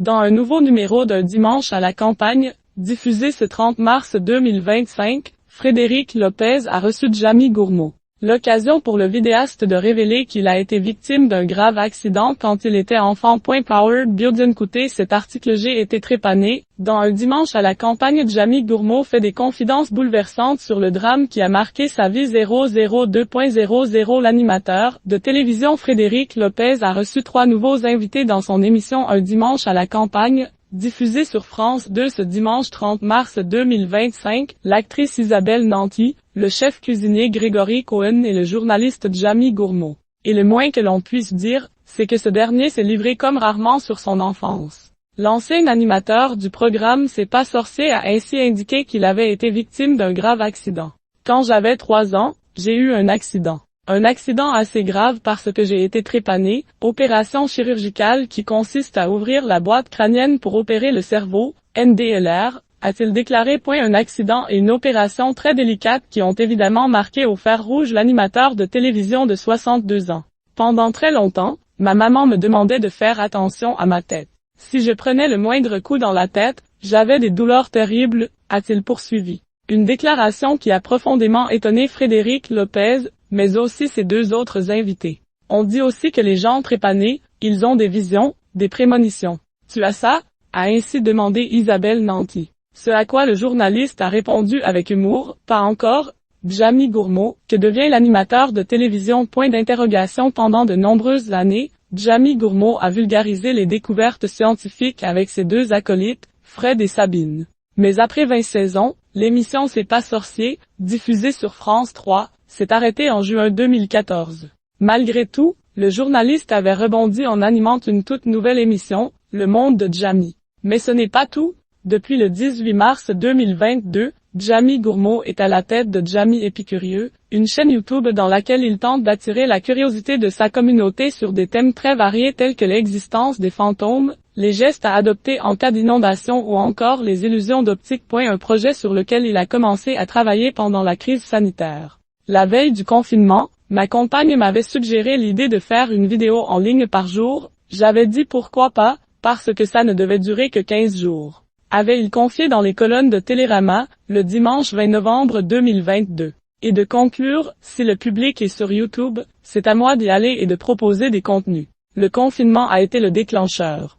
Dans un nouveau numéro d'un dimanche à la campagne, diffusé ce 30 mars 2025, Frédéric Lopez a reçu Jamie Gourmaud. L'occasion pour le vidéaste de révéler qu'il a été victime d'un grave accident quand il était enfant. Power Building. Écoutez cet article. J'ai été trépané. Dans un dimanche à la campagne, Jamie Gourmaud fait des confidences bouleversantes sur le drame qui a marqué sa vie. 002.00. L'animateur de télévision Frédéric Lopez a reçu 3 nouveaux invités dans son émission Un dimanche à la campagne, diffusée sur France 2 ce dimanche 30 mars 2025, l'actrice Isabelle Nanty, le chef cuisinier Grégory Cohen et le journaliste Jamie Gourmaud. Et le moins que l'on puisse dire, c'est que ce dernier s'est livré comme rarement sur son enfance. L'ancien animateur du programme C'est pas sorcier a ainsi indiqué qu'il avait été victime d'un grave accident. Quand j'avais 3 ans, j'ai eu un accident. Un accident assez grave parce que j'ai été trépané, opération chirurgicale qui consiste à ouvrir la boîte crânienne pour opérer le cerveau, NDLR, a-t-il déclaré. Un accident et une opération très délicate qui ont évidemment marqué au fer rouge l'animateur de télévision de 62 ans. Pendant très longtemps, ma maman me demandait de faire attention à ma tête. Si je prenais le moindre coup dans la tête, j'avais des douleurs terribles, a-t-il poursuivi. Une déclaration qui a profondément étonné Frédéric Lopez, mais aussi ses 2 autres invités. On dit aussi que les gens trépanés, ils ont des visions, des prémonitions. Tu as ça? A ainsi demandé Isabelle Nanty. Ce à quoi le journaliste a répondu avec humour, pas encore. Jamie Gourmaud, que devient l'animateur de télévision? Pendant de nombreuses années, Jamie Gourmaud a vulgarisé les découvertes scientifiques avec ses 2 acolytes, Fred et Sabine. Mais après 20 saisons, l'émission C'est pas sorcier, diffusée sur France 3, s'est arrêtée en juin 2014. Malgré tout, le journaliste avait rebondi en animant une toute nouvelle émission, Le Monde de Jamie. Mais ce n'est pas tout. Depuis le 18 mars 2022, Jamie Gourmaud est à la tête de Jamie Épicurieux, une chaîne YouTube dans laquelle il tente d'attirer la curiosité de sa communauté sur des thèmes très variés tels que l'existence des fantômes, les gestes à adopter en cas d'inondation ou encore les illusions d'optique. Un projet sur lequel il a commencé à travailler pendant la crise sanitaire. La veille du confinement, ma compagne m'avait suggéré l'idée de faire une vidéo en ligne par jour. J'avais dit pourquoi pas, parce que ça ne devait durer que 15 jours. Avait-il confié dans les colonnes de Télérama, le dimanche 20 novembre 2022. Et de conclure, si le public est sur YouTube, c'est à moi d'y aller et de proposer des contenus. Le confinement a été le déclencheur.